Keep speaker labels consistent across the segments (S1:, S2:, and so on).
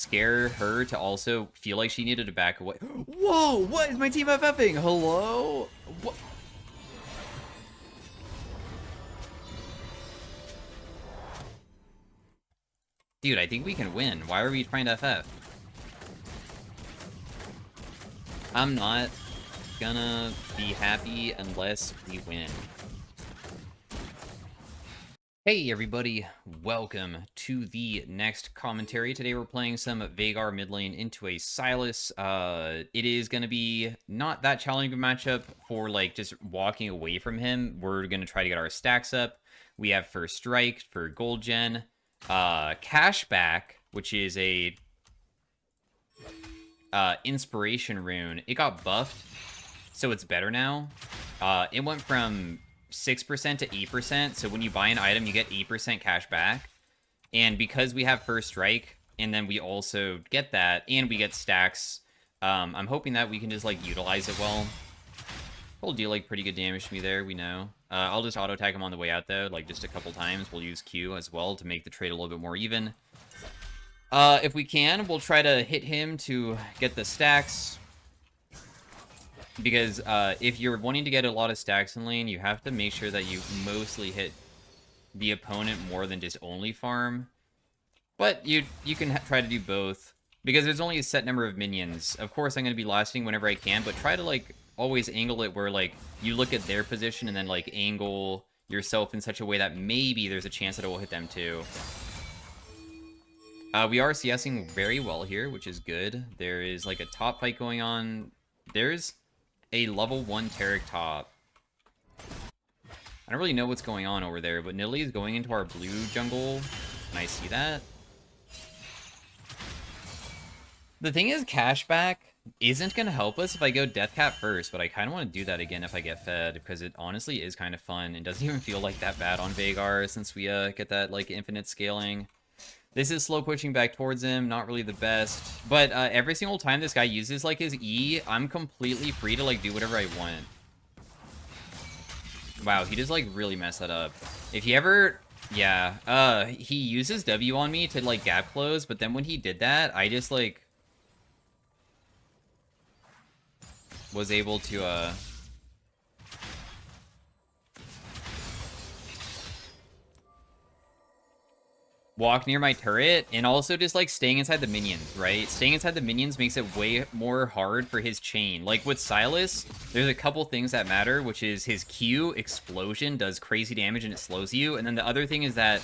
S1: scare her to also feel like she needed to back away. Whoa, what is my team FFing? Hello? What? Dude, I think we can win. Why are we trying to FF? I'm not gonna be happy unless we win. Hey everybody, welcome to the next commentary. Today we're playing some Veigar mid lane into a Sylas. It is going to be not that challenging of a matchup for like just walking away from him. We're going to try to get our stacks up. We have First Strike for gold gen. Cashback, which is a inspiration rune. It got buffed, so it's better now. It went from 6% to 8%, so when you buy an item, you get 8% cash back. And because we have First Strike, and then we also get that, and we get stacks, I'm hoping that we can just, like, utilize it well. It'll deal, like, pretty good damage to me there, we know. I'll just auto-attack him on the way out, though, like, just a couple times. We'll use Q as well to make the trade a little bit more even. If we can, we'll try to hit him to get the stacks. Because if you're wanting to get a lot of stacks in lane, you have to make sure that you mostly hit the opponent more than just only farm. But you can try to do both. Because there's only a set number of minions. Of course, I'm going to be lasting whenever I can, but try to, like, always angle it where, like, you look at their position and then, like, angle yourself in such a way that maybe there's a chance that it will hit them too. We are CSing very well here, which is good. There is, like, a top fight going on. There's a level 1 Taric top. I don't really know what's going on over there, but Nilly is going into our blue jungle. Can I see that? The thing is, cashback isn't going to help us if I go Deathcap first, but I kind of want to do that again if I get fed, because it honestly is kind of fun and doesn't even feel like that bad on Veigar since we get that like infinite scaling. This is slow pushing back towards him, not really the best. But every single time this guy uses like his E, I'm completely free to like do whatever I want. Wow, he just like really messed that up. If he ever, yeah, he uses W on me to like gap close, but then when he did that, I just like was able to walk near my turret, and also just like staying inside the minions, right? Staying inside the minions makes it way more hard for his chain. Like with Sylas, there's a couple things that matter, which is his Q explosion does crazy damage and it slows you, and then the other thing is that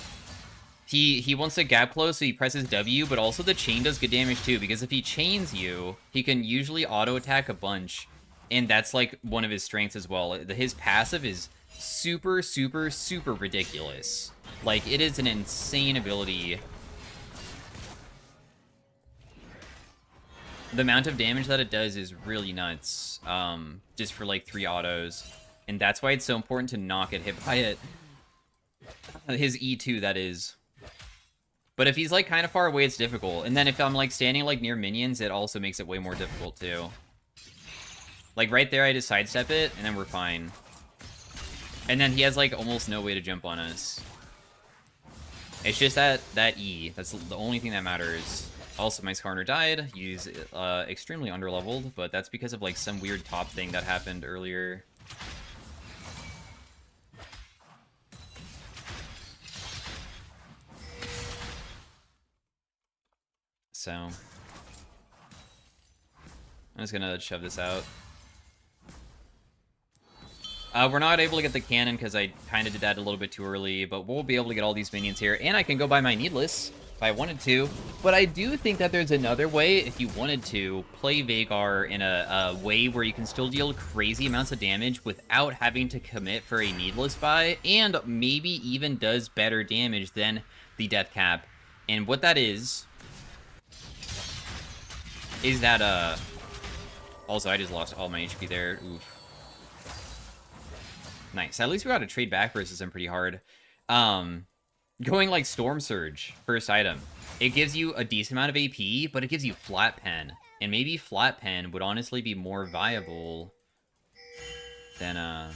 S1: he wants to gap close, so he presses W, but also the chain does good damage too, because if he chains you, he can usually auto attack a bunch, and that's like one of his strengths as well. His passive is super, super, super ridiculous. Like, it is an insane ability. The amount of damage that it does is really nuts, just for, like, 3 autos. And that's why it's so important to not get hit by it. His E2, that is. But if he's, like, kind of far away, it's difficult. And then if I'm, like, standing, like, near minions, it also makes it way more difficult, too. Like, right there, I just sidestep it, and then we're fine. And then he has, like, almost no way to jump on us. It's just that E. That's the only thing that matters. Also, my Skarner died. He's extremely underleveled, but that's because of like some weird top thing that happened earlier. So I'm just gonna shove this out. We're not able to get the cannon because I kind of did that a little bit too early, but we'll be able to get all these minions here, and I can go buy my Needless if I wanted to. But I do think that there's another way, if you wanted to, play Veigar in a way where you can still deal crazy amounts of damage without having to commit for a Needless buy, and maybe even does better damage than the Death Cap. And what that is that, also, I just lost all my HP there. Oof. Nice. At least we got to trade back versus him pretty hard. Going like Storm Surge, first item. It gives you a decent amount of AP, but it gives you Flat Pen. And maybe Flat Pen would honestly be more viable than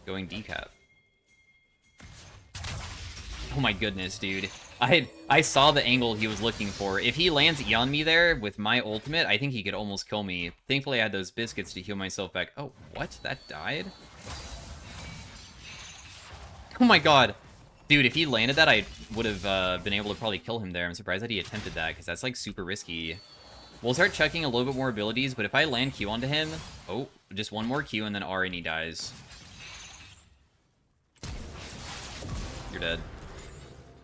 S1: going decap. Oh my goodness, dude. I saw the angle he was looking for. If he lands E on me there with my ultimate, I think he could almost kill me. Thankfully, I had those biscuits to heal myself back. Oh, what? That died? Oh my god. Dude, if he landed that, I would have been able to probably kill him there. I'm surprised that he attempted that, because that's, like, super risky. We'll start chucking a little bit more abilities, but if I land Q onto him... Oh, just one more Q and then R and he dies. You're dead.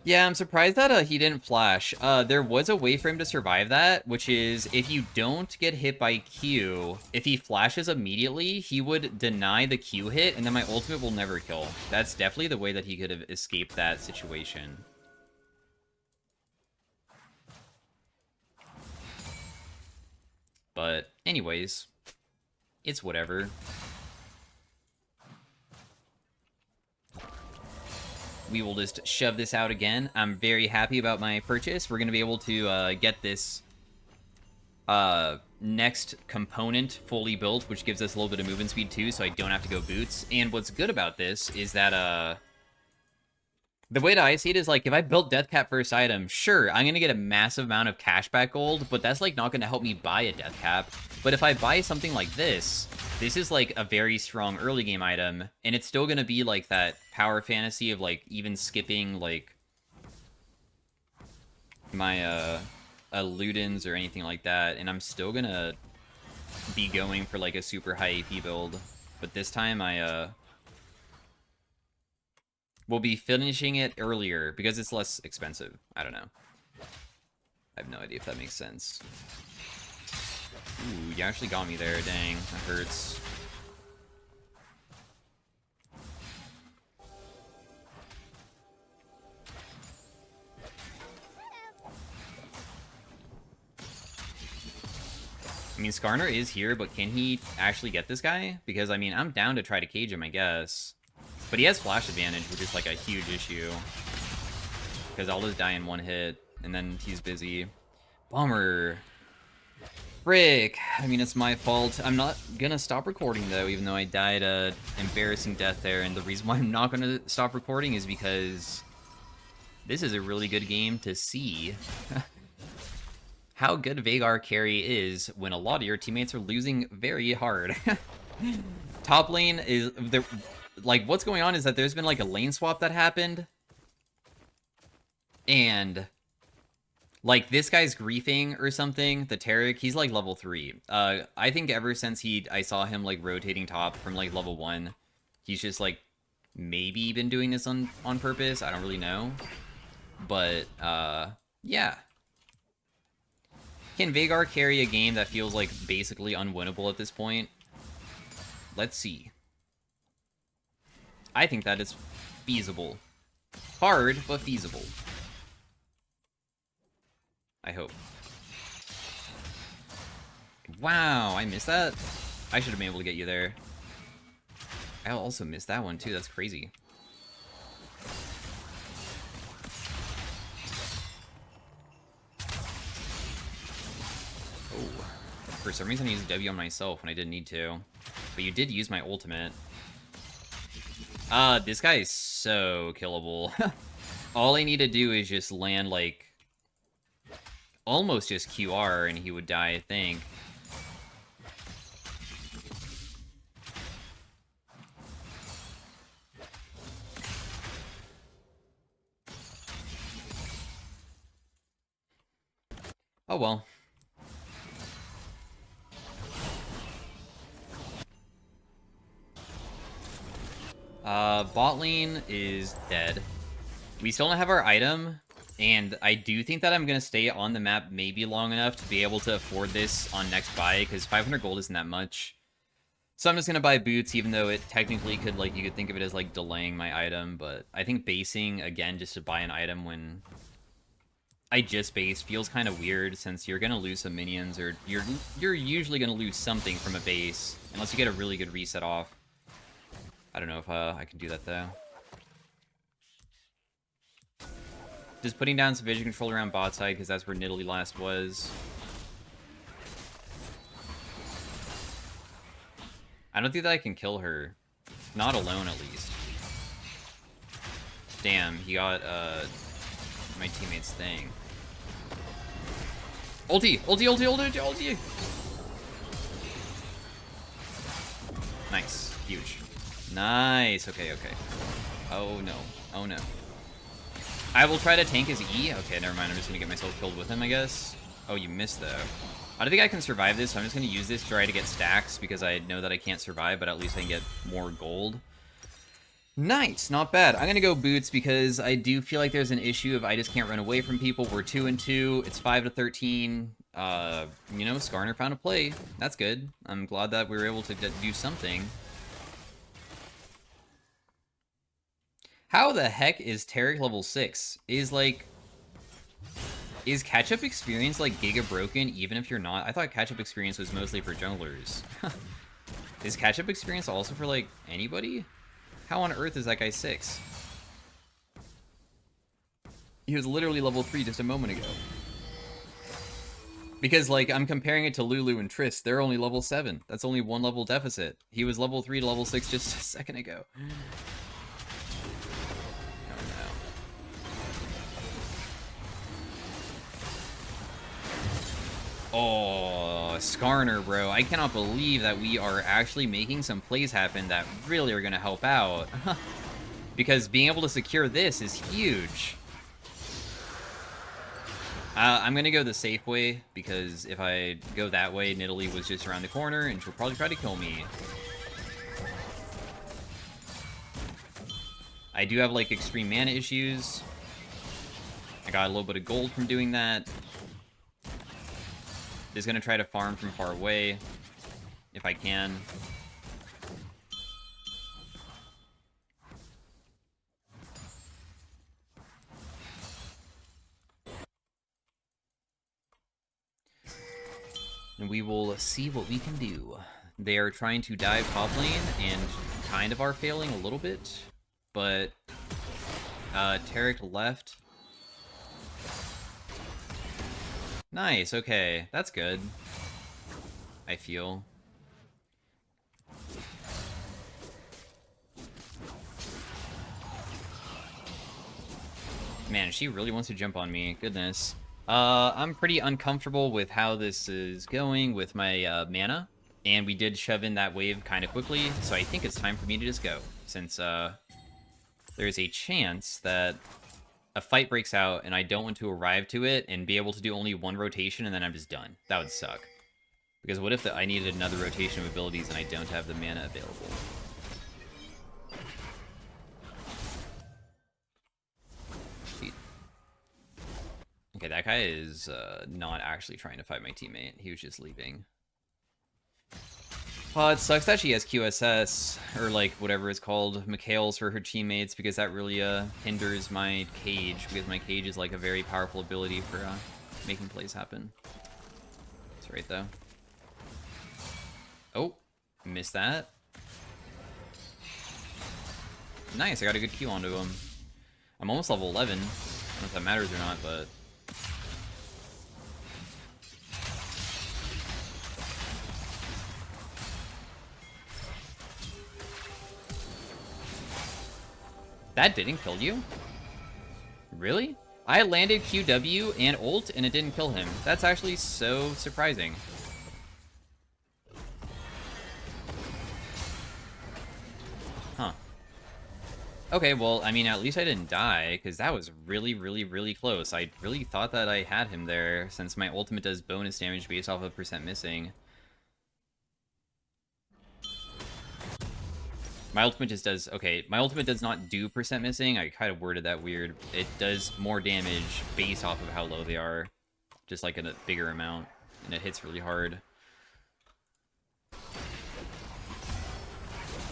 S1: Yeah, I'm surprised that he didn't flash. There was a way for him to survive that, which is if you don't get hit by Q, if he flashes immediately, he would deny the Q hit, and then my ultimate will never kill. That's definitely the way that he could have escaped that situation. But anyways, it's whatever. We will just shove this out again. I'm very happy about my purchase. We're going to be able to get this next component fully built, which gives us a little bit of movement speed too, so I don't have to go boots. And what's good about this is that the way that I see it is, like, if I built Death Cap first item, sure, I'm going to get a massive amount of cashback gold, but that's, like, not going to help me buy a Death Cap. But if I buy something like this is, like, a very strong early game item, and it's still going to be, like, that power fantasy of, like, even skipping, like, my, Ludens or anything like that, and I'm still going to be going for, like, a super high AP build. But this time we'll be finishing it earlier because it's less expensive. I don't know. I have no idea if that makes sense. Ooh, you actually got me there. Dang, that hurts. I mean, Skarner is here, but can he actually get this guy? Because, I mean, I'm down to try to cage him, I guess. But he has flash advantage, which is, like, a huge issue. Because I'll just die in one hit, and then he's busy. Bummer. Frick. I mean, it's my fault. I'm not gonna stop recording, though, even though I died a embarrassing death there. And the reason why I'm not gonna stop recording is because this is a really good game to see how good Veigar carry is when a lot of your teammates are losing very hard. Top lane is... Like, what's going on is that there's been, like, a lane swap that happened. And, like, this guy's griefing or something, the Taric, he's, like, level 3. I think ever since I saw him, like, rotating top from, like, level 1, he's just, like, maybe been doing this on purpose. I don't really know. But, yeah. Can Veigar carry a game that feels, like, basically unwinnable at this point? Let's see. I think that is feasible. Hard, but feasible. I hope. Wow, I missed that? I should have been able to get you there. I also missed that one, too. That's crazy. Oh. For some reason, I used W on myself when I didn't need to. But you did use my ultimate. This guy is so killable. All I need to do is just land, like, almost just QR, and he would die, I think. Oh, well. Bot lane is dead. We still don't have our item, and I do think that I'm going to stay on the map maybe long enough to be able to afford this on next buy, because 500 gold isn't that much. So I'm just going to buy boots, even though it technically could, like, you could think of it as, like, delaying my item, but I think basing, again, just to buy an item when I just base feels kind of weird, since you're going to lose some minions, or you're usually going to lose something from a base, unless you get a really good reset off. I don't know if I can do that, though. Just putting down some vision control around bot side, because that's where Nidalee last was. I don't think that I can kill her. Not alone, at least. Damn, he got my teammate's thing. Ulti! Ulti, ulti, ulti, ulti! Nice. Huge. Nice. Okay, okay. Oh, no. Oh, no. I will try to tank his E. Okay, never mind. I'm just gonna get myself killed with him, I guess. Oh, you missed, though. I don't think I can survive this, so I'm just gonna use this to try to get stacks, because I know that I can't survive, but at least I can get more gold. Nice, not bad. I'm gonna go boots because I do feel like there's an issue if I just can't run away from people. We're 2-2. It's 5-13. You know, Skarner found a play. That's good. I'm glad that we were able to do something. How the heck is Tarek level 6? Is catch-up experience like Giga broken even if you're not? I thought catch-up experience was mostly for junglers. Is catch-up experience also for like anybody? How on earth is that guy 6? He was literally level 3 just a moment ago. Because, like, I'm comparing it to Lulu and Triss. They're only level 7. That's only 1 level deficit. He was level 3 to level 6 just a second ago. Oh, Skarner, bro. I cannot believe that we are actually making some plays happen that really are going to help out. Because being able to secure this is huge. I'm going to go the safe way, because if I go that way, Nidalee was just around the corner, and she'll probably try to kill me. I do have, like, extreme mana issues. I got a little bit of gold from doing that. Just gonna try to farm from far away, if I can. And we will see what we can do. They are trying to dive top lane, and kind of are failing a little bit. But, Tarek left. Nice, okay. That's good. I feel. Man, she really wants to jump on me. Goodness. I'm pretty uncomfortable with how this is going with my mana. And we did shove in that wave kind of quickly, so I think it's time for me to just go. Since there's a chance that a fight breaks out and I don't want to arrive to it and be able to do only 1 rotation and then I'm just done. That would suck. Because what if I needed another rotation of abilities and I don't have the mana available? Sweet. Okay, that guy is not actually trying to fight my teammate. He was just leaving. It sucks that she has QSS, or like whatever it's called, Mikhail's for her teammates, because that really hinders my cage, because my cage is like a very powerful ability for making plays happen. That's right though. Oh, missed that. Nice, I got a good Q onto him. I'm almost level 11. I don't know if that matters or not, but... That didn't kill you? Really? I landed QW and ult and it didn't kill him. That's actually so surprising. Huh. Okay, well, I mean, at least I didn't die, because that was really, really, really close. I really thought that I had him there, since my ultimate does bonus damage based off of % missing. My ultimate just does... Okay, my ultimate does not do % missing. I kind of worded that weird. It does more damage based off of how low they are. Just like in a bigger amount. And it hits really hard.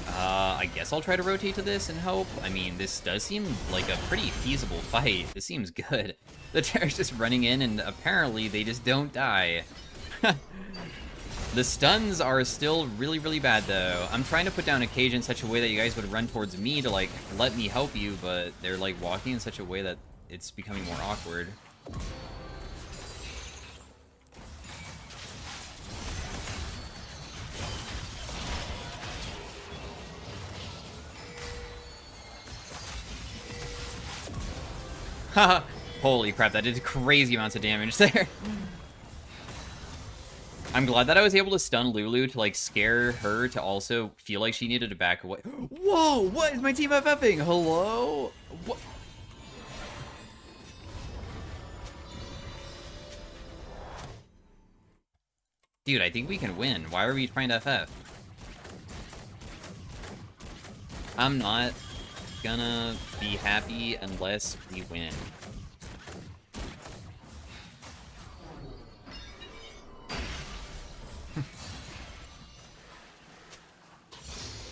S1: I guess I'll try to rotate to this and hope. I mean, this does seem like a pretty feasible fight. This seems good. The Terror's just running in and apparently they just don't die. The stuns are still really, really bad, though. I'm trying to put down a cage in such a way that you guys would run towards me to, like, let me help you, but they're, like, walking in such a way that it's becoming more awkward. Haha, Holy crap, that did crazy amounts of damage there. I'm glad that I was able to stun Lulu to, like, scare her to also feel like she needed to back away. Whoa, what is my team FFing? Hello? What? Dude, I think we can win. Why are we trying to FF? I'm not gonna be happy unless we win.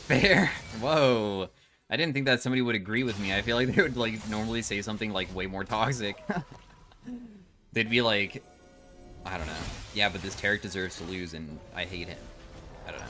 S1: Fair. Whoa. I didn't think that somebody would agree with me. I feel like they would, like, normally say something, like, way more toxic. They'd be like, I don't know. Yeah, but this Taric deserves to lose, and I hate him. I don't know.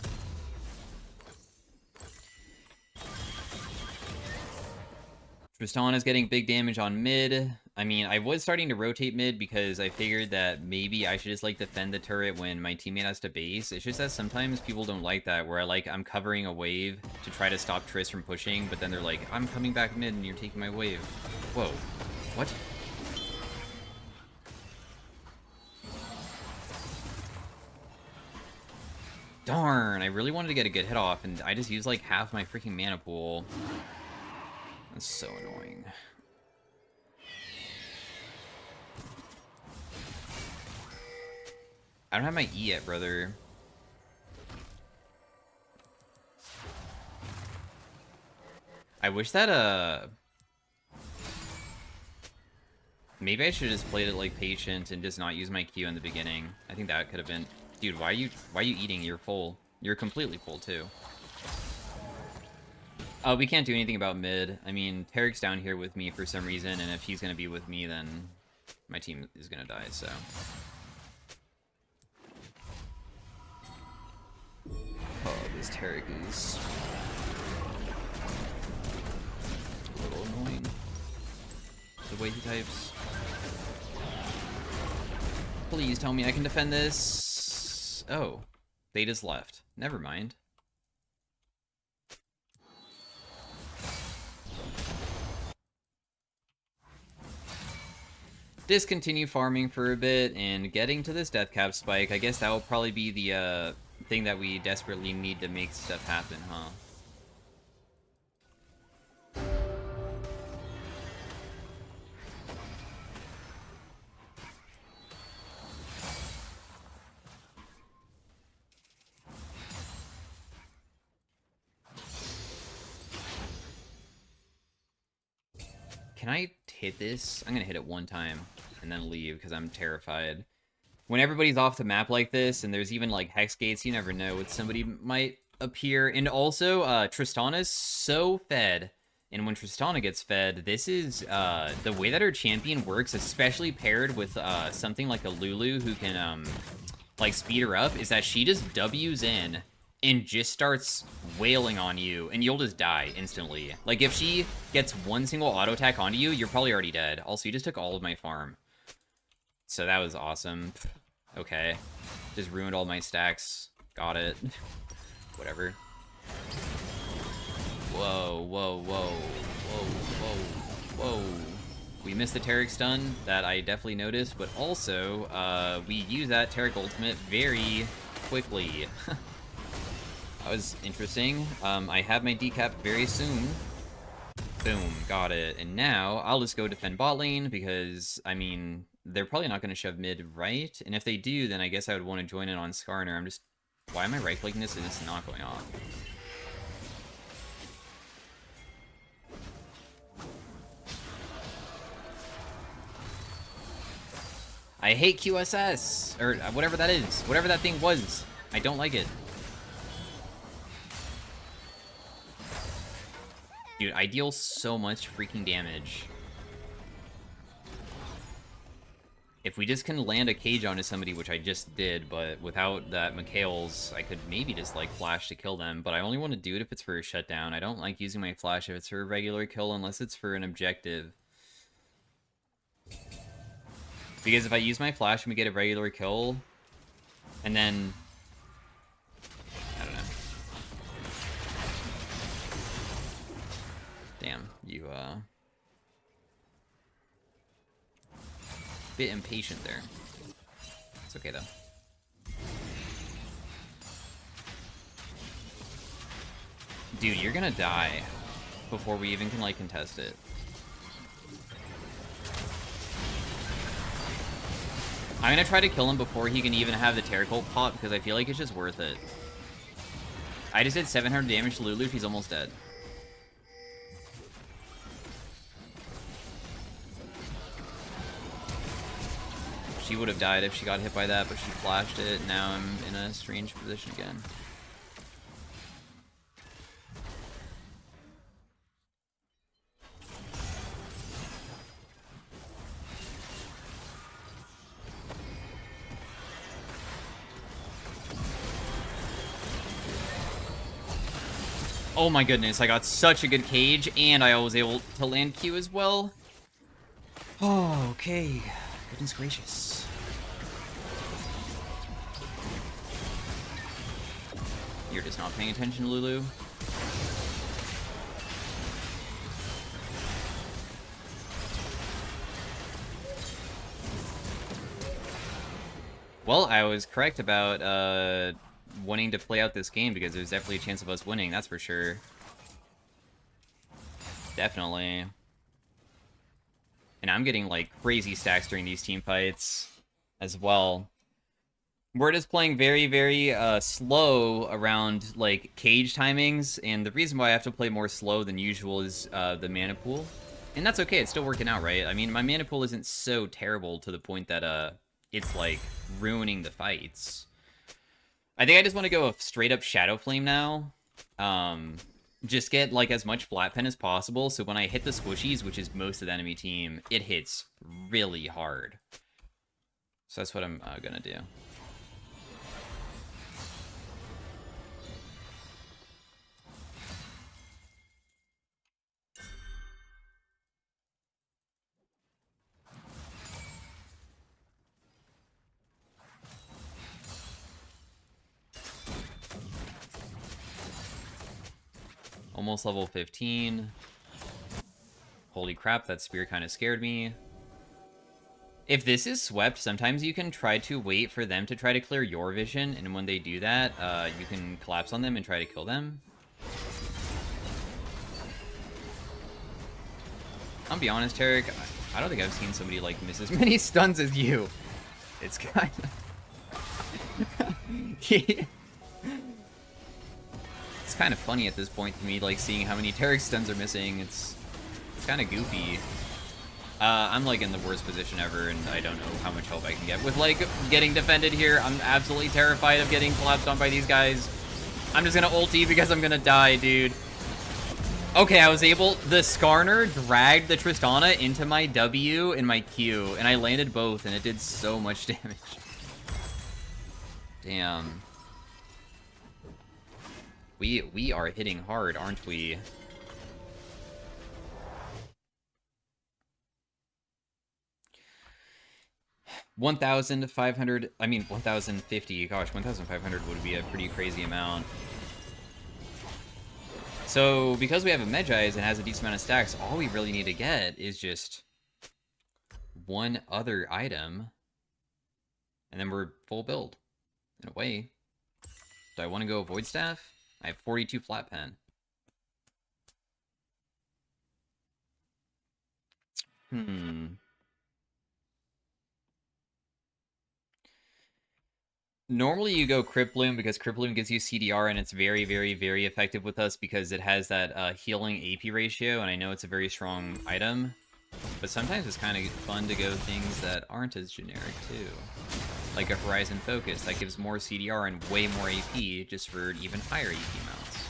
S1: Tristan is getting big damage on mid. I mean, I was starting to rotate mid because I figured that maybe I should just, like, defend the turret when my teammate has to base. It's just that sometimes people don't like that, where I'm covering a wave to try to stop Triss from pushing, but then they're like, I'm coming back mid and you're taking my wave. Whoa. What? Darn, I really wanted to get a good hit off, and I just used, like, half my freaking mana pool. That's so annoying. I don't have my E yet, brother. I wish that, maybe I should have just played it, like, patient and just not use my Q in the beginning. I think that could have been... Dude, why are you eating? You're full. You're completely full, too. We can't do anything about mid. I mean, Taric's down here with me for some reason, and if he's gonna be with me, then my team is gonna die, so... Oh, this Taric is a little annoying. The way he types. Please tell me I can defend this. Oh, they just left. Never mind. Discontinue farming for a bit and getting to this death cap spike. I guess that will probably be the thing that we desperately need to make stuff happen, huh? Can I hit this? I'm gonna hit it one time and then leave because I'm terrified. When everybody's off the map like this, and there's even, like, hex gates, you never know what somebody might appear. And also, Tristana's so fed. And when Tristana gets fed, this is, the way that her champion works, especially paired with, something like a Lulu who can, like, speed her up, is that she just W's in and just starts wailing on you, and you'll just die instantly. Like, if she gets one single auto attack onto you, you're probably already dead. Also, you just took all of my farm. So that was awesome. Okay. Just ruined all my stacks. Got it. Whatever. Whoa, whoa, whoa. Whoa, whoa, whoa. We missed the Taric stun. That I definitely noticed. But also, we use that Taric ultimate very quickly. That was interesting. I have my decap very soon. Boom. Got it. And now, I'll just go defend bot lane because, I mean... They're probably not going to shove mid right, and if they do, then I guess I would want to join in on Skarner. I'm just... Why am I right-clicking this and it's not going off? I hate QSS! Or whatever that is. Whatever that thing was. I don't like it. Dude, I deal so much freaking damage. If we just can land a cage onto somebody, which I just did, but without that Mikhail's, I could maybe just, like, flash to kill them, but I only want to do it if it's for a shutdown. I don't like using my flash if it's for a regular kill unless it's for an objective. Because if I use my flash and we get a regular kill, and then... I don't know. Damn, you, bit impatient there. It's okay, though. Dude, you're gonna die before we even can, like, contest it. I'm gonna try to kill him before he can even have the Terracult pop, because I feel like it's just worth it. I just did 700 damage to Lulu, she's almost dead. She would have died if she got hit by that, but she flashed it. Now I'm in a strange position again. Oh my goodness, I got such a good cage, and I was able to land Q as well. Oh, okay. Goodness gracious. You're just not paying attention, Lulu. Well, I was correct about wanting to play out this game because there's definitely a chance of us winning, that's for sure. Definitely. And I'm getting, like, crazy stacks during these team fights as well. We're just playing very, very slow around, like, cage timings, and the reason why I have to play more slow than usual is the mana pool. And that's okay, it's still working out, right? I mean, my mana pool isn't so terrible to the point that it's, like, ruining the fights. I think I just want to go straight up Shadow Flame now. Just get, like, as much flat pen as possible, so when I hit the squishies, which is most of the enemy team, it hits really hard. So that's what I'm gonna do. Almost level 15. Holy crap, that spear kind of scared me. If this is swept, sometimes you can try to wait for them to try to clear your vision, and when they do that, you can collapse on them and try to kill them. I'll be honest, Tarek, I don't think I've seen somebody, like, miss as many stuns as you. It's kind of... It's kind of funny at this point to me, like, seeing how many Tarek stuns are missing. It's kind of goofy. I'm, like, in the worst position ever, and I don't know how much help I can get with, like, getting defended here. I'm absolutely terrified of getting collapsed on by these guys. I'm just gonna ulti because I'm gonna die, dude. Okay, I was able... The Skarner dragged the Tristana into my W and my Q, and I landed both, and it did so much damage. Damn. We are hitting hard, aren't we? $1,500, I mean, 1,050, gosh, 1,500 would be a pretty crazy amount. So, because we have a Medjai's and has a decent amount of stacks, all we really need to get is just one other item, and then we're full build, in a way. Do I want to go Void Staff? I have 42 flat pen. Normally you go Crypt Bloom because Crypt Bloom gives you CDR and it's very, very, very effective with us because it has that healing AP ratio, and I know it's a very strong item. But sometimes it's kind of fun to go things that aren't as generic too. Like a Horizon Focus that gives more CDR and way more AP just for even higher AP amounts.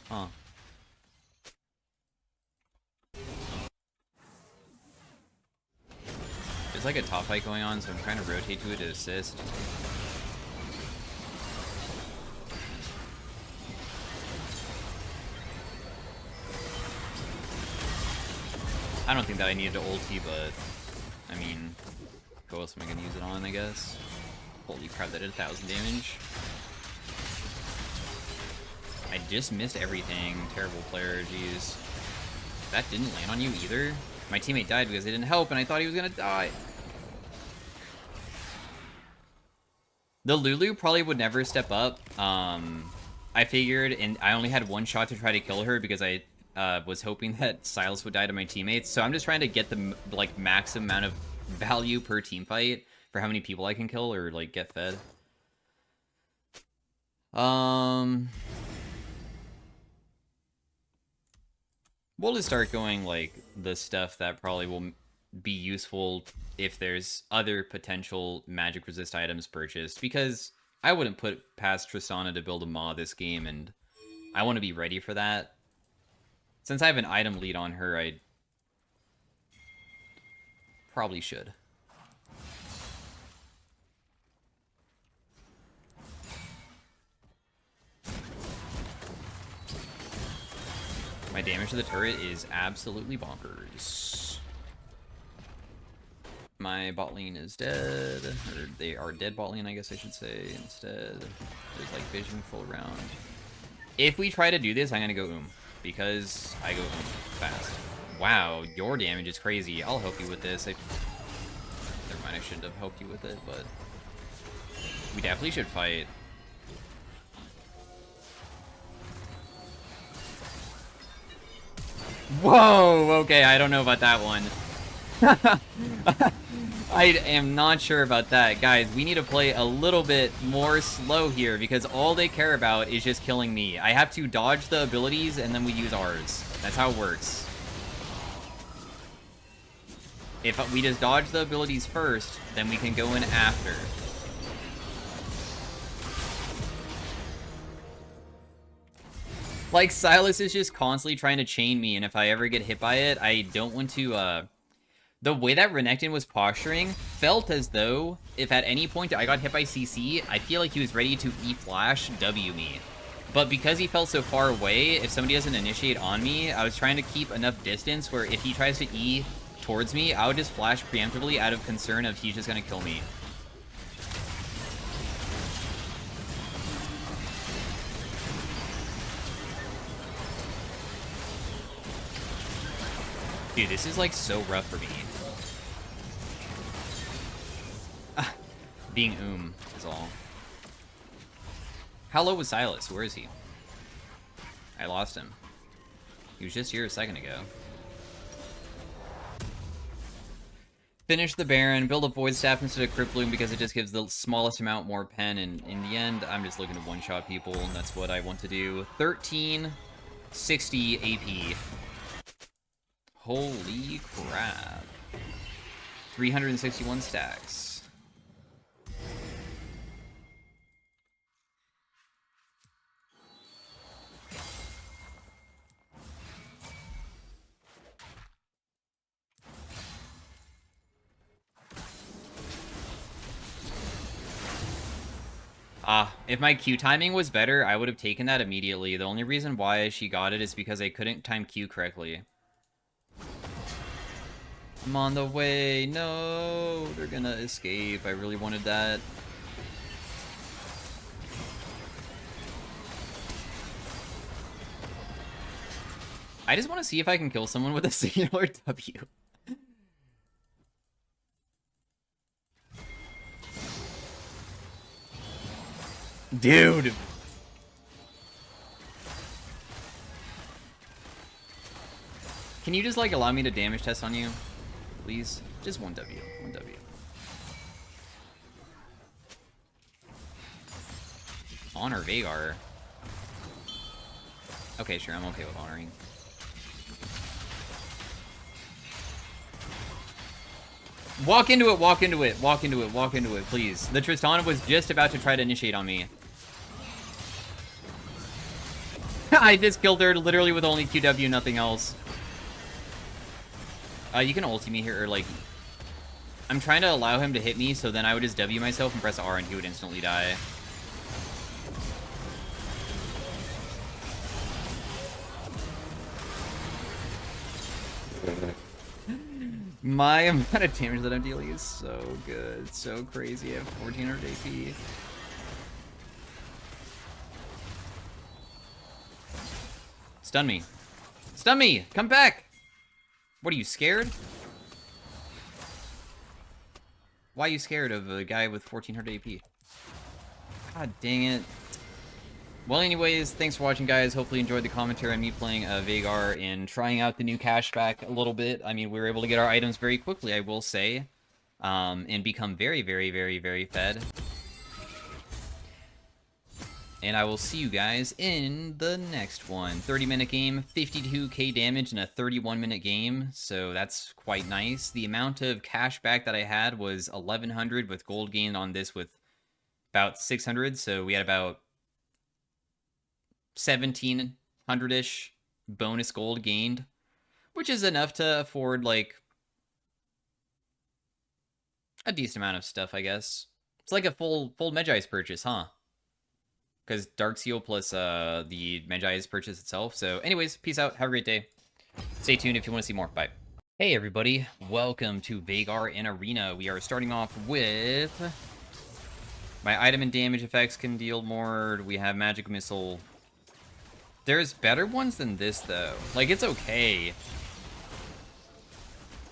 S1: Huh. There's like a top fight going on, so I'm trying to rotate to it to assist. I don't think that I needed to ulti, but I mean, who else am I gonna use it on, I guess? Holy crap, that did 1,000 damage. I just missed everything. Terrible player, jeez. That didn't land on you either? My teammate died because it didn't help, and I thought he was gonna die. The Lulu probably would never step up. I figured, and I only had one shot to try to kill her because I was hoping that Silas would die to my teammates. So I'm just trying to get the like max amount of value per team fight for how many people I can kill or like get fed. We'll just start going like the stuff that probably will be useful if there's other potential magic resist items purchased, because I wouldn't put past Tristana to build a Maw this game, and I want to be ready for that. Since I have an item lead on her, I probably should. My damage to the turret is absolutely bonkers. My bot lane is dead. Or they are dead bot lane, I guess I should say, instead. There's like vision full around. If we try to do this, I'm gonna go because I go fast. Wow, your damage is crazy. I'll help you with this. Never mind, I shouldn't have helped you with it, but we definitely should fight. Whoa, okay, I don't know about that one. I am not sure about that. Guys, we need to play a little bit more slow here because all they care about is just killing me. I have to dodge the abilities and then we use ours. That's how it works. If we just dodge the abilities first, then we can go in after. Like, Silas is just constantly trying to chain me, and if I ever get hit by it, I don't want to, The way that Renekton was posturing felt as though, if at any point I got hit by CC, I feel like he was ready to E-flash W me. But because he felt so far away, if somebody doesn't initiate on me, I was trying to keep enough distance where if he tries to E towards me, I would just flash preemptively out of concern of he's just gonna kill me. Dude, this is like so rough for me. Being is all. How low was Silas? Where is he? I lost him. He was just here a second ago. Finish the Baron, build a Void Staff instead of Crypt Bloom because it just gives the smallest amount more pen, and in the end, I'm just looking to one-shot people, and that's what I want to do. 1360 AP. Holy crap. 361 stacks. If my Q timing was better, I would have taken that immediately. The only reason why she got it is because I couldn't time Q correctly. I'm on the way. No, they're gonna escape. I really wanted that. I just want to see if I can kill someone with a singular W. Dude. Can you just, like, allow me to damage test on you? Please? Just one W. One W. Honor Veigar. Okay, sure, I'm okay with honoring. Walk into it, walk into it, walk into it, walk into it, please. The Tristana was just about to try to initiate on me. I just killed her literally with only QW, nothing else. You can ulti me here, or like... I'm trying to allow him to hit me, so then I would just W myself and press R and he would instantly die. My amount of damage that I'm dealing is so good. It's so crazy. I have 1400 AP. Stun me. Stun me! Come back! What, are you scared? Why are you scared of a guy with 1400 AP? God dang it. Well, anyways, thanks for watching, guys. Hopefully you enjoyed the commentary on me playing Veigar and trying out the new cashback a little bit. I mean, we were able to get our items very quickly, I will say, and become very, very, very, very fed. And I will see you guys in the next one. 30-minute game, 52k damage in a 31-minute game, so that's quite nice. The amount of cashback that I had was 1100 with gold gained on this with about 600, so we had about 1700-ish bonus gold gained, which is enough to afford, like, a decent amount of stuff, I guess. It's like a full Medjai's purchase, huh? Because Dark Seal plus the Medjai's purchase itself. So anyways, peace out. Have a great day. Stay tuned if you want to see more. Bye. Hey everybody, welcome to Veigar in Arena. We are starting off with... my item and damage effects can deal more. We have Magic Missile. There's better ones than this, though. Like, it's okay.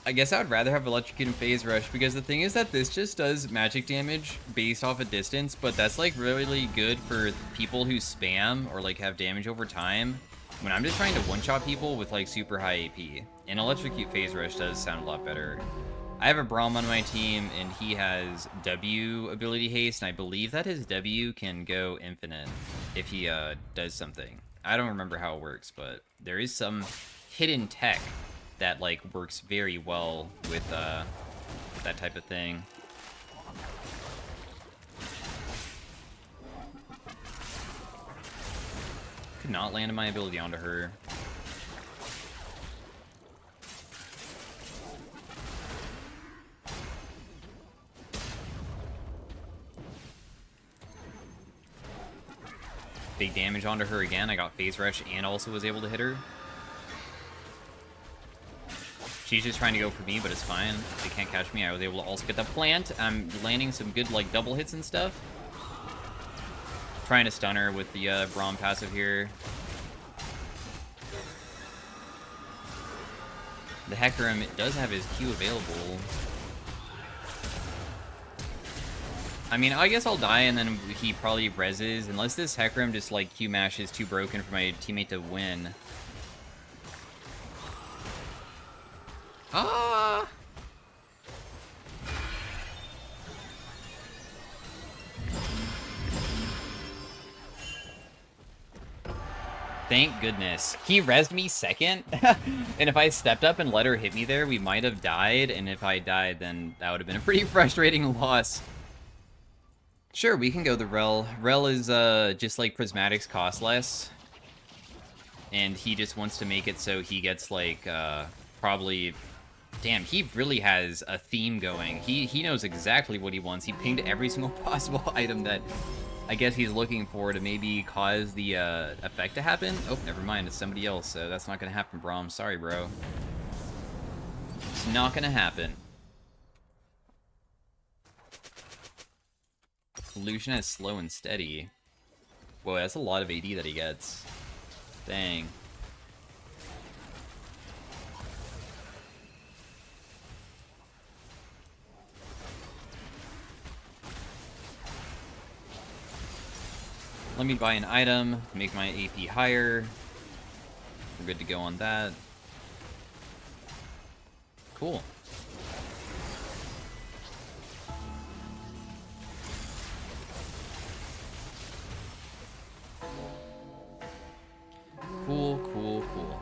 S1: I guess I would rather have Electrocute and Phase Rush, because the thing is that this just does magic damage based off a distance, but that's, like, really good for people who spam or, like, have damage over time. When I'm just trying to one-shot people with, like, super high AP. And Electrocute Phase Rush does sound a lot better. I have a Braum on my team, and he has W ability haste, and I believe that his W can go infinite if he does something. I don't remember how it works, but there is some hidden tech that, like, works very well with that type of thing. Could not land my ability onto her. Big damage onto her again. I got Phase Rush and also was able to hit her. She's just trying to go for me, but it's fine. They can't catch me. I was able to also get the plant. I'm landing some good, like, double hits and stuff. Trying to stun her with the Braum passive here. The Hecarim, it does have his Q available. I mean, I guess I'll die and then he probably reses, unless this Hecarim just, like, Q mash is too broken for my teammate to win. Ah! Thank goodness. He rezzed me second, and if I stepped up and let her hit me there, we might have died, and if I died, then that would have been a pretty frustrating loss. Sure, we can go the Rel. Rel is just like Prismatics cost less, and he just wants to make it so he gets, like, probably... Damn, he really has a theme going. He knows exactly what he wants. He pinged every single possible item that I guess he's looking for to maybe cause the effect to happen. Oh, never mind. It's somebody else, so that's not going to happen, Braum. Sorry, bro. It's not going to happen. Lucian has slow and steady. Whoa, that's a lot of AD that he gets. Dang. Let me buy an item, make my AP higher. We're good to go on that. Cool. Cool, cool, cool.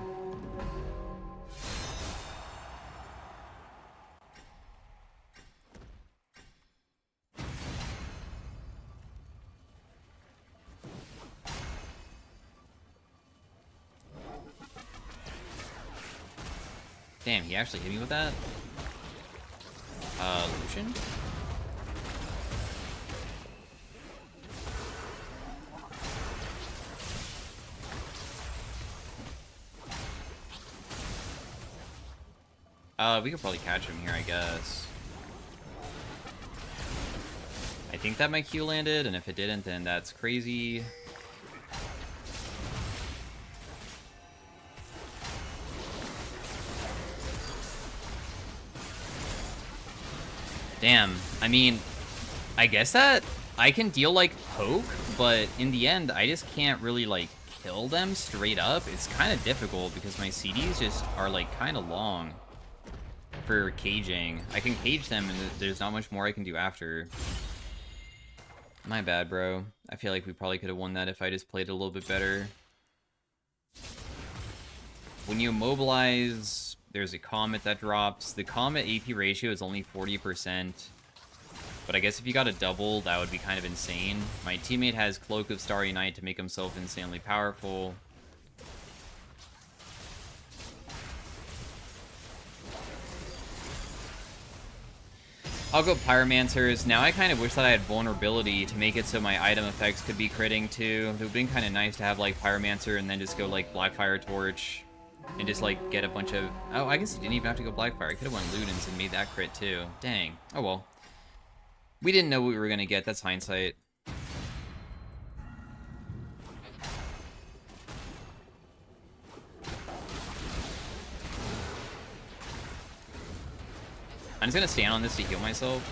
S1: Damn, he actually hit me with that? Lucian? We could probably catch him here, I guess. I think that my Q landed, and if it didn't, then that's crazy. Damn. I mean, I guess that I can deal, like, poke, but in the end, I just can't really, like, kill them straight up. It's kind of difficult because my CDs just are, like, kind of long for caging. I can cage them, and there's not much more I can do after. My bad, bro. I feel like we probably could have won that if I just played a little bit better. When you immobilize, there's a comet that drops. The comet AP ratio is only 40%. But I guess if you got a double, that would be kind of insane. My teammate has Cloak of Starry Night to make himself insanely powerful. I'll go Pyromancers. Now I kind of wish that I had Vulnerability to make it so my item effects could be critting too. It would have been kind of nice to have like Pyromancer and then just go like Blackfire Torch. And just like get a bunch of... Oh, I guess you didn't even have to go Blackfire. I could have went Ludens and made that crit too. Dang. Oh well. We didn't know what we were going to get. That's hindsight. I'm just going to stand on this to heal myself.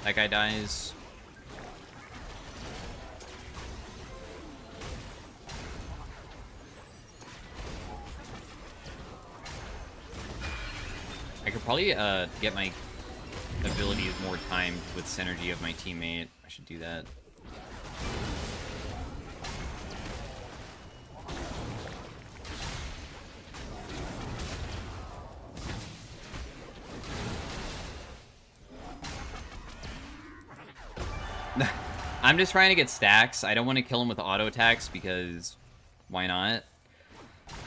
S1: That guy dies. I could probably get my abilities more timed with synergy of my teammate. I should do that. I'm just trying to get stacks. I don't want to kill him with auto attacks because why not?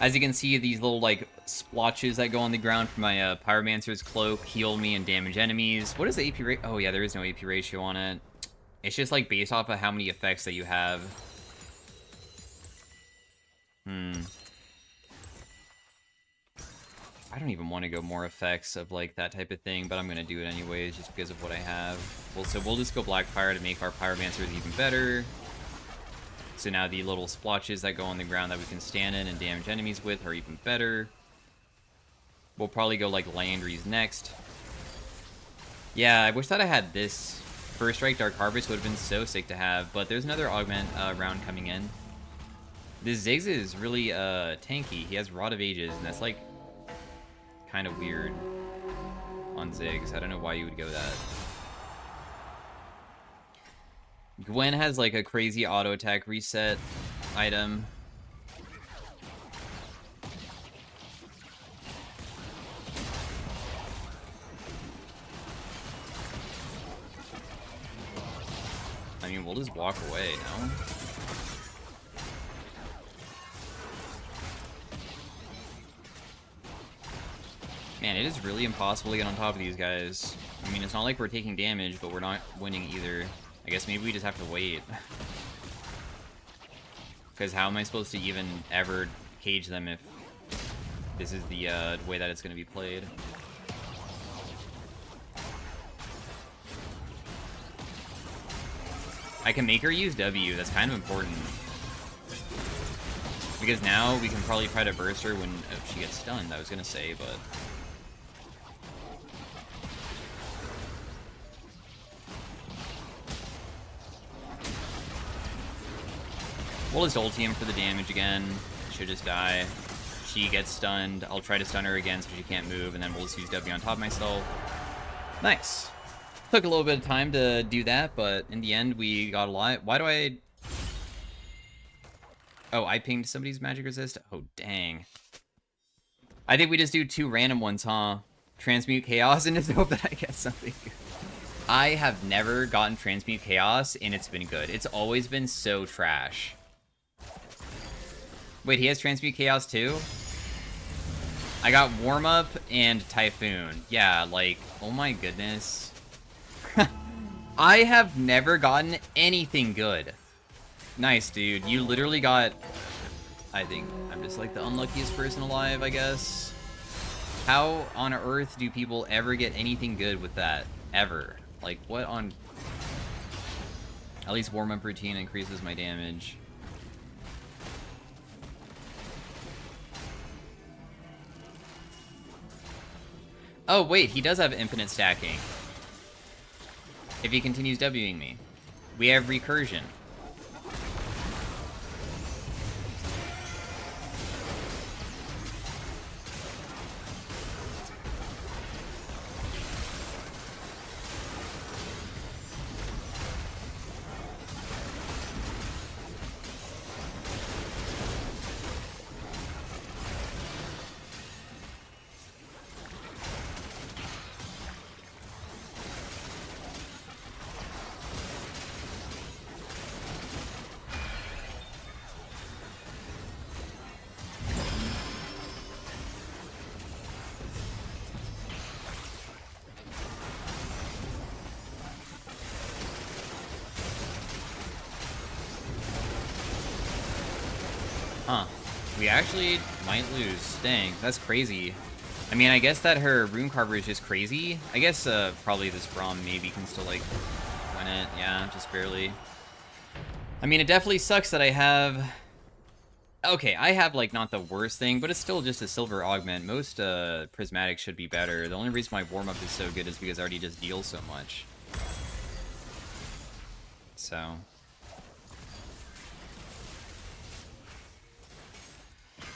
S1: As you can see, these little, like, splotches that go on the ground from my Pyromancer's Cloak heal me and damage enemies. What is the AP ratio? Oh, yeah, there is no AP ratio on it. It's just, like, based off of how many effects that you have. I don't even want to go more effects of, like, that type of thing, but I'm going to do it anyways just because of what I have. Well, so we'll just go Blackfire to make our Pyromancers even better. So now the little splotches that go on the ground that we can stand in and damage enemies with are even better. We'll probably go like Landry's next. Yeah, I wish that I had this. First Strike Dark Harvest would have been so sick to have, but there's another augment round coming in. This Ziggs is really tanky. He has Rod of Ages, and that's like kind of weird on Ziggs. I don't know why you would go that. Gwen has like a crazy auto attack reset item. I mean, we'll just walk away, no? Man, it is really impossible to get on top of these guys. I mean, it's not like we're taking damage, but we're not winning either. I guess maybe we just have to wait. Because how am I supposed to even ever cage them if this is the way that it's going to be played? I can make her use W. That's kind of important. Because now we can probably try to burst her when she gets stunned, I was going to say, but... We'll just ulti him for the damage again. She'll just die. She gets stunned. I'll try to stun her again so she can't move, and then we'll just use W on top of myself. Nice. Took a little bit of time to do that, but in the end, we got a lot. Why do I... Oh, I pinged somebody's magic resist? Oh, dang. I think we just do 2 random ones, huh? Transmute Chaos and just hope that I get something good. I have never gotten Transmute Chaos, and it's been good. It's always been so trash. Wait, he has Transmute Chaos too? I got Warm Up and Typhoon. Yeah, like, oh my goodness. I have never gotten anything good. Nice, dude. You literally got... I think I'm just like the unluckiest person alive, I guess. How on earth do people ever get anything good with that? Ever. Like, what on... At least Warm Up Routine increases my damage. Oh, wait, he does have infinite stacking. If he continues Wing me. We have recursion. Huh. We actually might lose. Dang, that's crazy. I mean, I guess that her Rune Carver is just crazy. I guess probably this Braum maybe can still, like, win it. Yeah, just barely. I mean, it definitely sucks that I have... Okay, I have, like, not the worst thing, but it's still just a silver augment. Most prismatics should be better. The only reason my warm-up is so good is because I already just deal so much. So...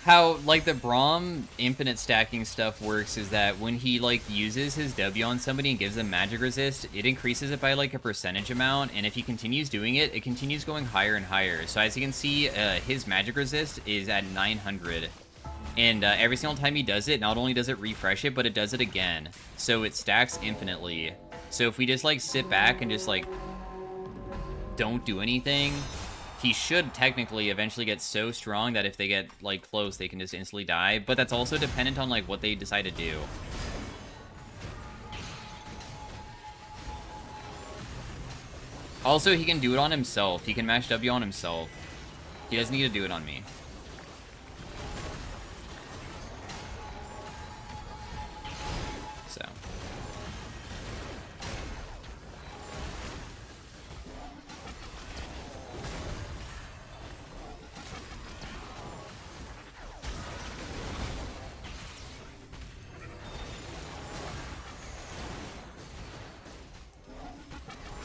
S1: How, like, the Braum infinite stacking stuff works is that when he, like, uses his W on somebody and gives them magic resist, it increases it by, like, a percentage amount, and if he continues doing it, it continues going higher and higher. So as you can see, his magic resist is at 900, and every single time he does it, not only does it refresh it, but it does it again. So it stacks infinitely. So if we just, like, sit back and just, like, don't do anything... He should technically eventually get so strong that if they get, like, close, they can just instantly die. But that's also dependent on, like, what they decide to do. Also, he can do it on himself. He can mash W on himself. He doesn't need to do it on me. So...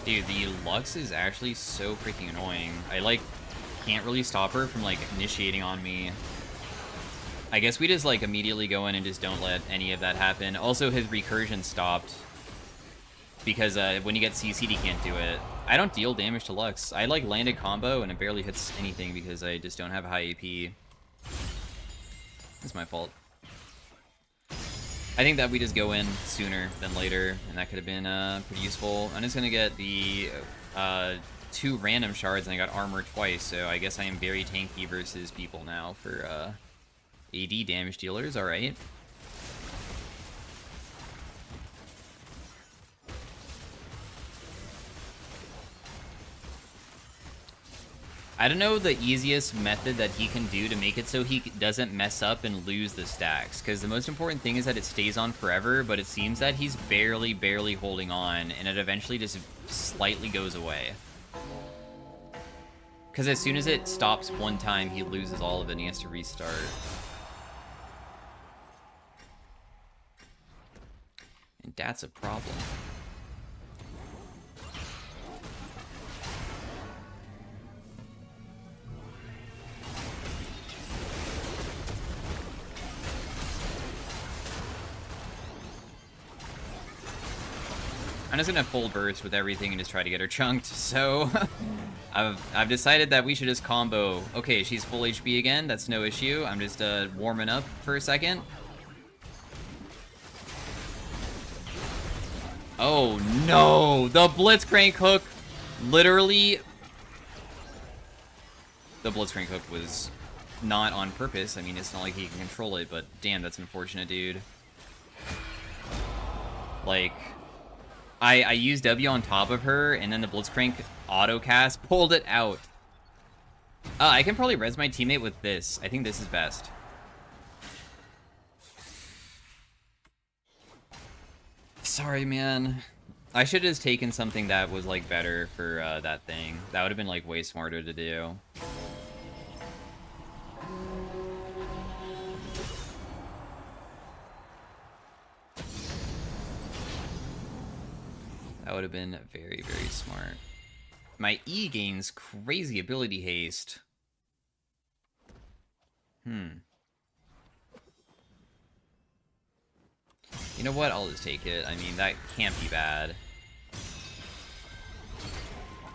S1: Dude, the Lux is actually so freaking annoying. I, like, can't really stop her from, like, initiating on me. I guess we just, like, immediately go in and just don't let any of that happen. Also, his recursion stopped. Because when you get CC'd, he can't do it. I don't deal damage to Lux. I, like, land a combo, and it barely hits anything because I just don't have high AP. It's my fault. I think that we just go in sooner than later, and that could have been pretty useful. I'm just going to get the 2 random shards, and I got armor twice, so I guess I am very tanky versus people now for AD damage dealers. Alright. I don't know the easiest method that he can do to make it so he doesn't mess up and lose the stacks, because the most important thing is that it stays on forever, but it seems that he's barely holding on, and it eventually just slightly goes away. Because as soon as it stops one time, he loses all of it and he has to restart. And that's a problem. I'm just gonna full burst with everything and just try to get her chunked, so... I've decided that we should just combo. Okay, she's full HP again, that's no issue. I'm just warming up for a second. Oh no! The Blitzcrank hook! Literally... The Blitzcrank hook was not on purpose. I mean, it's not like he can control it, but damn, that's unfortunate, dude. Like... I used W on top of her, and then the Blitzcrank auto-cast pulled it out. I can probably res my teammate with this. I think this is best. Sorry, man. I should have just taken something that was, like, better for that thing. That would have been, like, way smarter to do. That would have been very, very smart. My E gains crazy ability haste. You know what? I'll just take it. I mean, that can't be bad.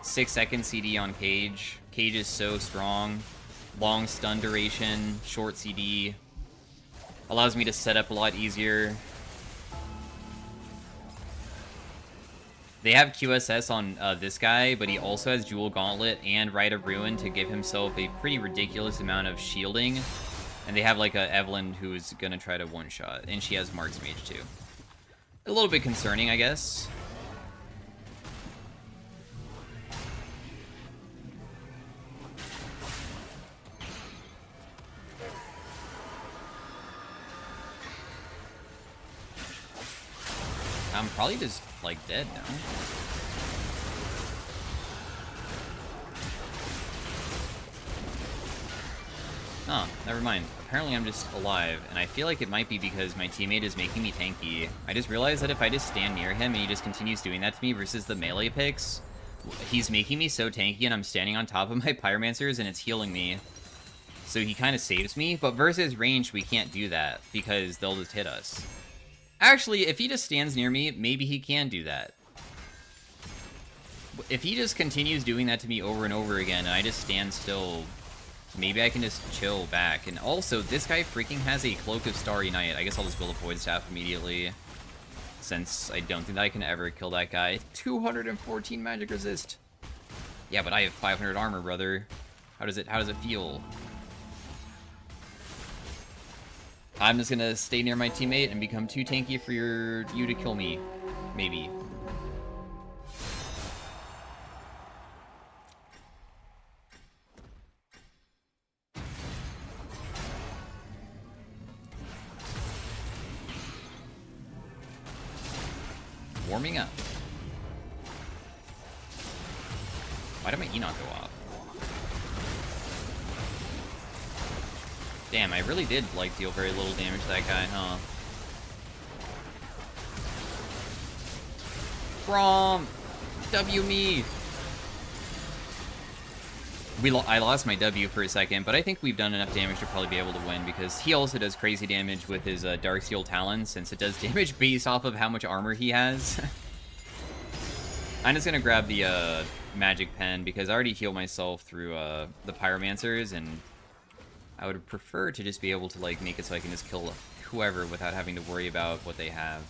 S1: 6-second CD on Cage. Cage is so strong. Long stun duration, short CD. Allows me to set up a lot easier. They have QSS on this guy, but he also has Jewel Gauntlet and Rite of Ruin to give himself a pretty ridiculous amount of shielding. And they have like a Evelyn who's gonna try to one-shot, and she has Mark's Mage too. A little bit concerning, I guess. I'm probably just, like, dead now. Oh, never mind. Apparently I'm just alive, and I feel like it might be because my teammate is making me tanky. I just realized that if I just stand near him and he just continues doing that to me versus the melee picks, he's making me so tanky and I'm standing on top of my Pyromancers and it's healing me. So he kind of saves me, but versus range we can't do that because they'll just hit us. Actually, if he just stands near me, maybe he can do that. If he just continues doing that to me over and over again and I just stand still, maybe I can just chill back. And also, this guy freaking has a Cloak of Starry Night. I guess I'll just build a Void Staff immediately, since I don't think that I can ever kill that guy. 214 magic resist. Yeah, but I have 500 armor, brother. How does it feel? I'm just gonna stay near my teammate and become too tanky for you to kill me. Maybe. Warming up. Why did my E not go off? Damn, I really did, like, deal very little damage to that guy, huh? From W me! I lost my W for a second, but I think we've done enough damage to probably be able to win, because he also does crazy damage with his Darksteel Talon, since it does damage based off of how much armor he has. I'm just gonna grab the Magic Pen, because I already healed myself through the Pyromancers, and I would prefer to just be able to, like, make it so I can just kill whoever without having to worry about what they have.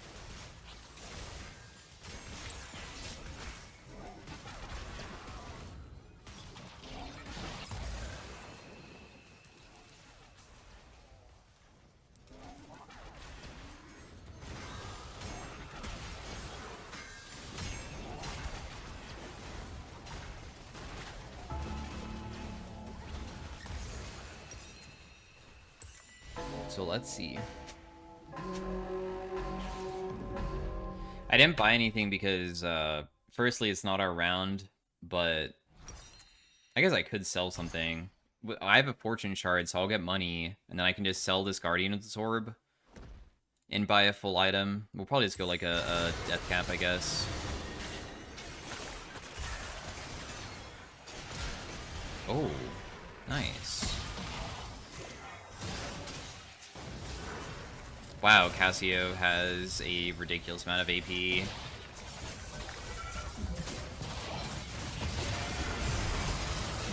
S1: So let's see. I didn't buy anything because, firstly, it's not our round, but I guess I could sell something. I have a Fortune Shard, so I'll get money, and then I can just sell this Guardian's Orb and buy a full item. We'll probably just go like a Death Cap, I guess. Oh, nice. Wow, Cassio has a ridiculous amount of AP.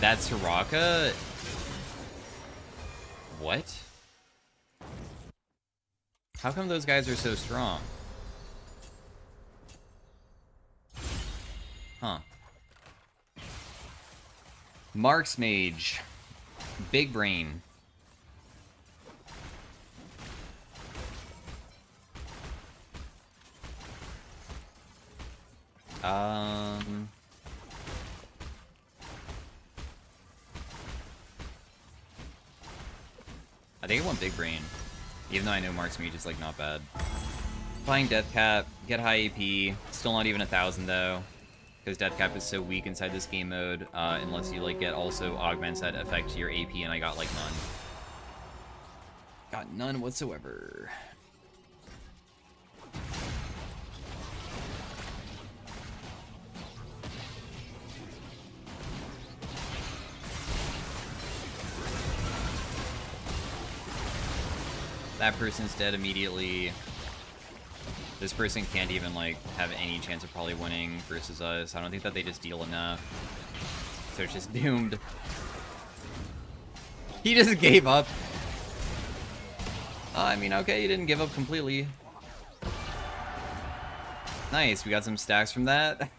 S1: That Soraka? What? How come those guys are so strong? Huh. Mark's Mage. Big brain. I think I want Big Brain, even though I know Mark's Mage is, like, not bad. Buying Death Cap, get high AP, still not even 1,000 though, because Death Cap is so weak inside this game mode, unless you, like, get also augments that affect your AP, and I got, like, none. Got none whatsoever. That person's dead immediately. This person can't even, like, have any chance of probably winning versus us. I don't think that they just deal enough. So it's just doomed. He just gave up. I mean, okay, he didn't give up completely. Nice, we got some stacks from that.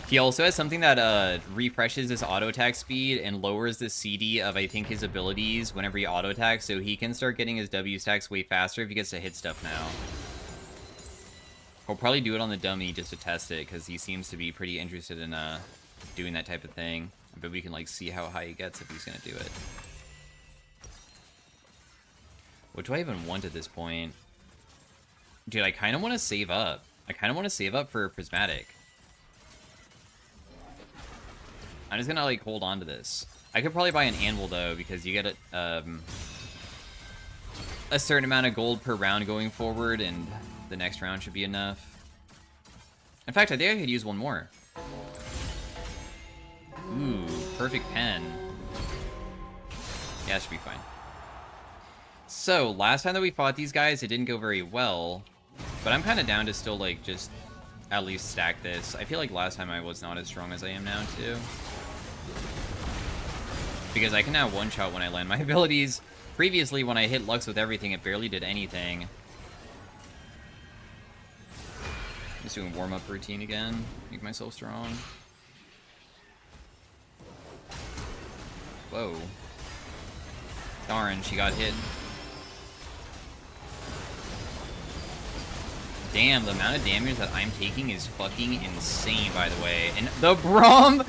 S1: He also has something that refreshes his auto attack speed and lowers the CD of, I think, his abilities whenever he auto attacks, so he can start getting his W stacks way faster if he gets to hit stuff now. He'll probably do it on the dummy just to test it, because he seems to be pretty interested in doing that type of thing. But we can like see how high he gets if he's gonna do it. What do I even want at this point? Dude, I kind of want to save up. I kind of want to save up for Prismatic. I'm just gonna like hold on to this. I could probably buy an Anvil though, because you get a certain amount of gold per round going forward, and the next round should be enough. In fact, I think I could use one more. Ooh, perfect pen. Yeah, that should be fine. So, last time that we fought these guys, it didn't go very well. But I'm kind of down to still, like, just at least stack this. I feel like last time I was not as strong as I am now, too. Because I can now one-shot when I land my abilities. Previously, when I hit Lux with everything, it barely did anything. Just doing warm-up routine again. Make myself strong. Whoa. Darn, she got hit. Damn, the amount of damage that I'm taking is fucking insane, by the way. And the Braum!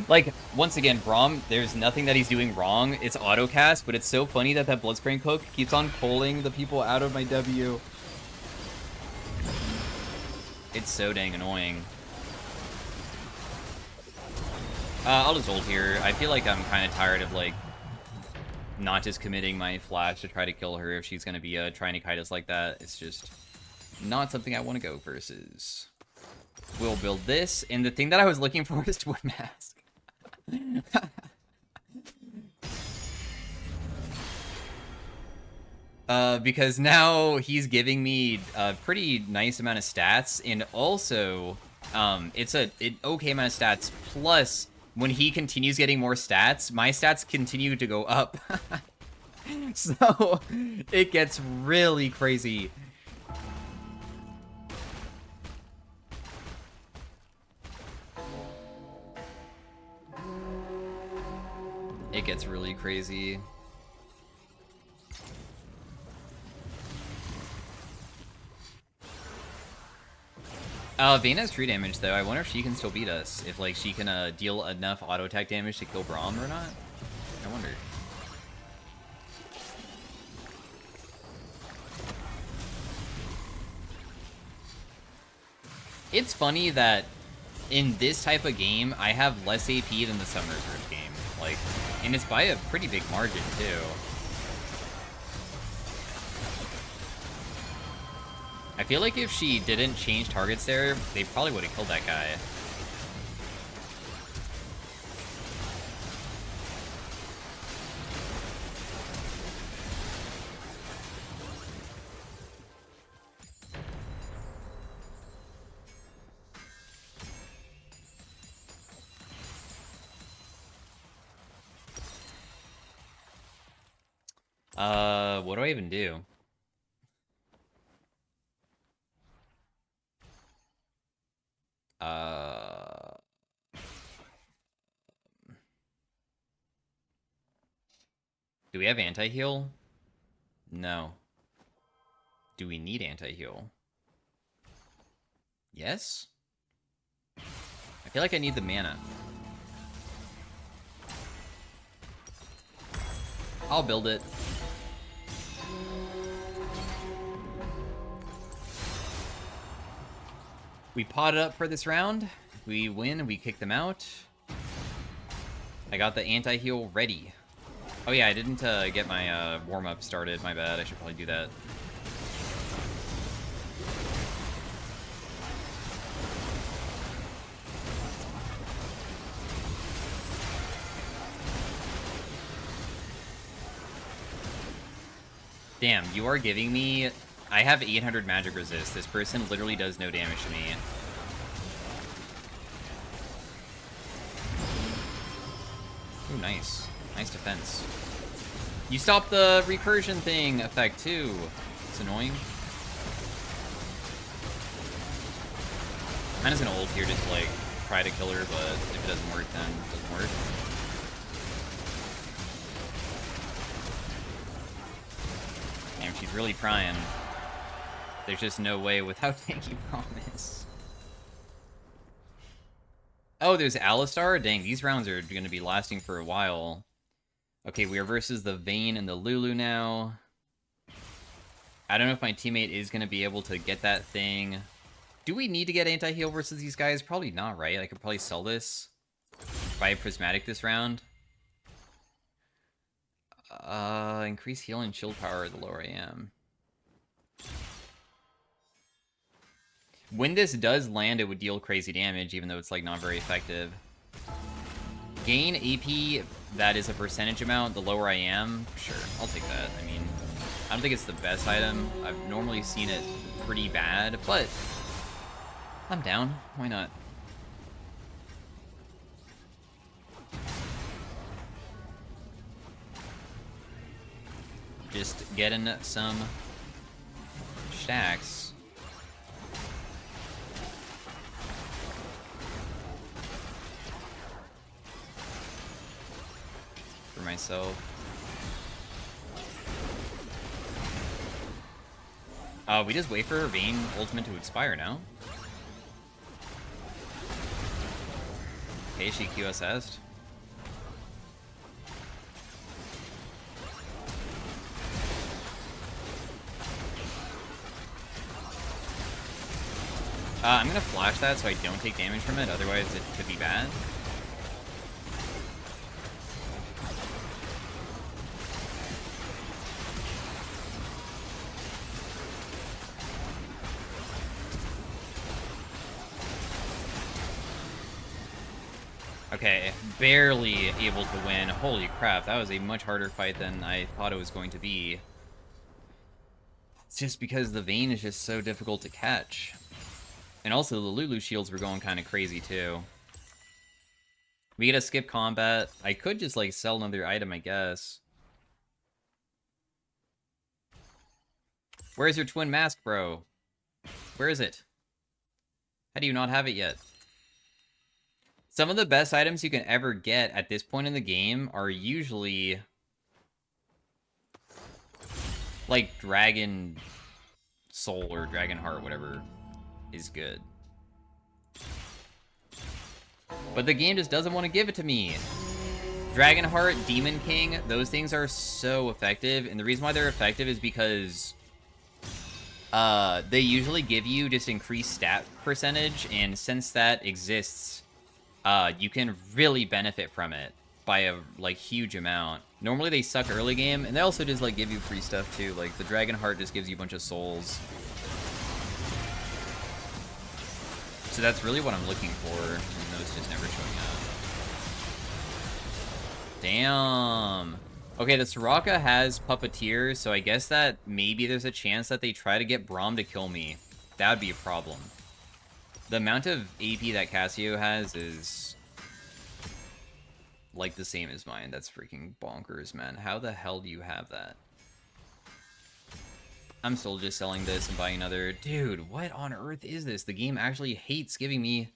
S1: Like, once again, Braum, there's nothing that he's doing wrong. It's auto-cast, but it's so funny that that Bloodspraying hook keeps on pulling the people out of my W. It's so dang annoying. I'll just ult here. I feel like I'm kind of tired of, like, not just committing my flash to try to kill her if she's going to be trying to kite us like that. It's just not something I want to go versus. We'll build this, and the thing that I was looking for is Twin Mask. Because now he's giving me a pretty nice amount of stats, and also, it's an okay amount of stats, plus, when he continues getting more stats, my stats continue to go up. So, it gets really crazy. It gets really crazy. Vayne has true damage though. I wonder if she can still beat us. If like she can deal enough auto attack damage to kill Braum or not. I wonder. It's funny that in this type of game, I have less AP than the Summoner's Rift game. Like, and it's by a pretty big margin too. I feel like if she didn't change targets there, they probably would have killed that guy. What do I even do? Do we have anti-heal? No. Do we need anti-heal? Yes? I feel like I need the mana. I'll build it. We pot it up for this round. We win, we kick them out. I got the anti-heal ready. Oh yeah, I didn't get my warm-up started. My bad, I should probably do that. Damn, you are giving me... I have 800 magic resist. This person literally does no damage to me. Ooh, nice. Nice defense. You stopped the recursion thing effect, too. It's annoying. I'm just gonna ult here just to, like, try to kill her, but if it doesn't work, then it doesn't work. Damn, she's really trying. There's just no way without taking promise. Oh, there's Alistar? Dang, these rounds are going to be lasting for a while. Okay, we are versus the Vayne and the Lulu now. I don't know if my teammate is going to be able to get that thing. Do we need to get anti-heal versus these guys? Probably not, right? I could probably sell this. Buy a Prismatic this round. Increase heal and shield power the lower I am. When this does land, it would deal crazy damage, even though it's, like, not very effective. Gain AP, that is a percentage amount, the lower I am. Sure, I'll take that. I mean, I don't think it's the best item. I've normally seen it pretty bad, but I'm down. Why not? Just getting some stacks. For myself. We just wait for her Vayne ultimate to expire now. Okay, she QSS'd. I'm gonna flash that so I don't take damage from it, otherwise it could be bad. Okay, barely able to win. Holy crap, that was a much harder fight than I thought it was going to be. It's just because the Vayne is just so difficult to catch. And also, the Lulu shields were going kind of crazy, too. We get a skip combat. I could just, like, sell another item, I guess. Where's your twin mask, bro? Where is it? How do you not have it yet? Some of the best items you can ever get at this point in the game are usually... like, Dragon Soul or Dragon Heart, whatever is good. But the game just doesn't want to give it to me. Dragon Heart, Demon King, those things are so effective. And the reason why they're effective is because they usually give you just increased stat percentage. And since that exists, you can really benefit from it by a, like, huge amount. Normally they suck early game, and they also just, like, give you free stuff, too. Like, the Dragon Heart just gives you a bunch of souls. So that's really what I'm looking for, even though it's just never showing up. Damn. Okay, the Soraka has Puppeteer, so I guess that maybe there's a chance that they try to get Braum to kill me. That would be a problem. The amount of AP that Cassio has is... like the same as mine. That's freaking bonkers, man. How the hell do you have that? I'm still just selling this and buying another. Dude, what on earth is this? The game actually hates giving me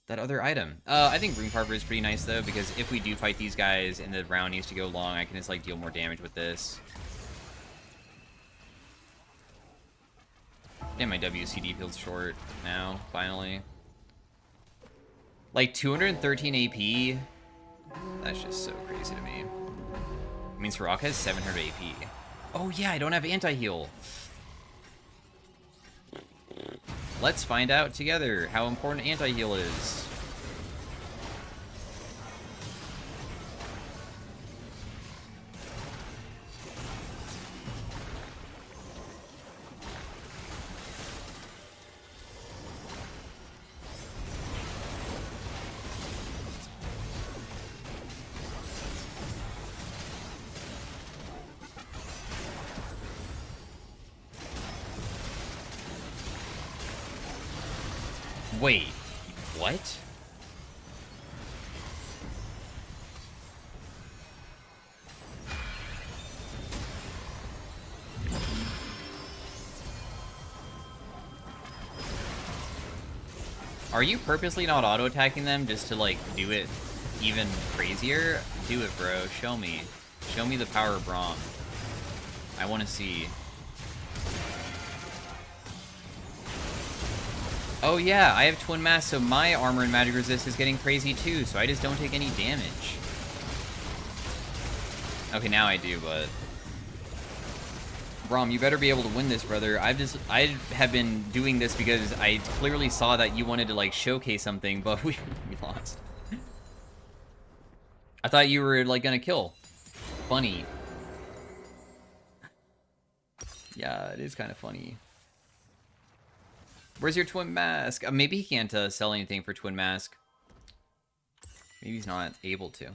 S1: that other item. I think Rune Carver is pretty nice, though, because if we do fight these guys and the round needs to go long, I can just, like, deal more damage with this. And my WCD feels short now, finally. Like, 213 AP? That's just so crazy to me. I mean, Soraka has 700 AP. Oh yeah, I don't have anti-heal. Let's find out together how important anti-heal is. Wait, what? Are you purposely not auto-attacking them just to, like, do it even crazier? Do it, bro. Show me. Show me the power of Braum. I want to see. Oh yeah, I have Twin Mass, so my armor and magic resist is getting crazy too, so I just don't take any damage. Okay, now I do, but... Braum, you better be able to win this, brother. I have been doing this because I clearly saw that you wanted to, like, showcase something, but we lost. I thought you were, like, gonna kill. Funny. Yeah, it is kind of funny. Where's your Twin Mask? Maybe he can't sell anything for Twin Mask. Maybe he's not able to.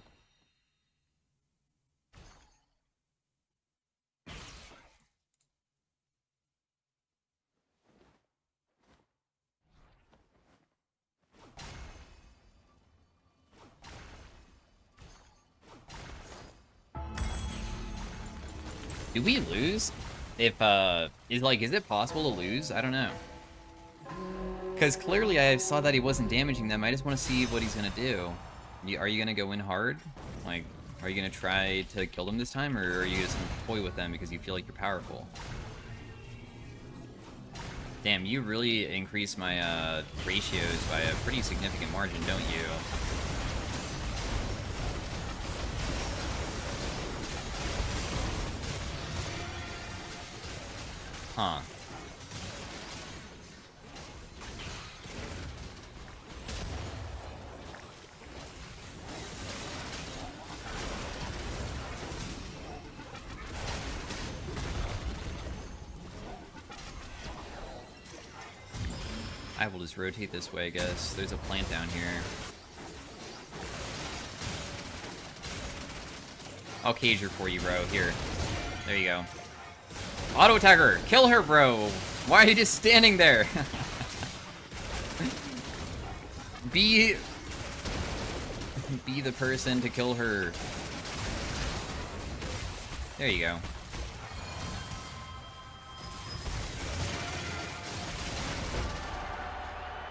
S1: Do we lose? If, is it possible to lose? I don't know. Because clearly I saw that he wasn't damaging them. I just want to see what he's going to do. Are you going to go in hard? Like, are you going to try to kill them this time? Or are you just going to toy with them because you feel like you're powerful? Damn, you really increase my, ratios by a pretty significant margin, don't you? Huh. I will just rotate this way, I guess. There's a plant down here. I'll cage her for you, bro. Here. There you go. Auto attacker! Kill her, bro! Why are you just standing there? Be the person to kill her. There you go.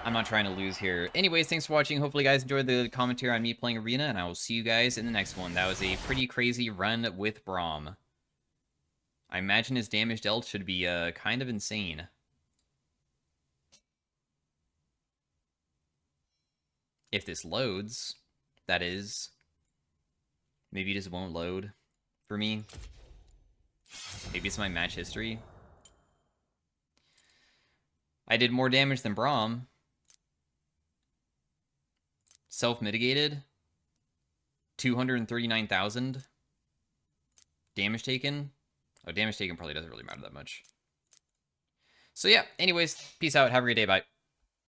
S1: I'm not trying to lose here. Anyways, thanks for watching. Hopefully you guys enjoyed the commentary on me playing Arena, and I will see you guys in the next one. That was a pretty crazy run with Braum. I imagine his damage dealt should be kind of insane. If this loads, that is. Maybe it just won't load for me. Maybe it's my match history. I did more damage than Braum. Self-mitigated. 239,000. Damage taken. Oh, damage taken probably doesn't really matter that much. So yeah, anyways, peace out. Have a great day. Bye.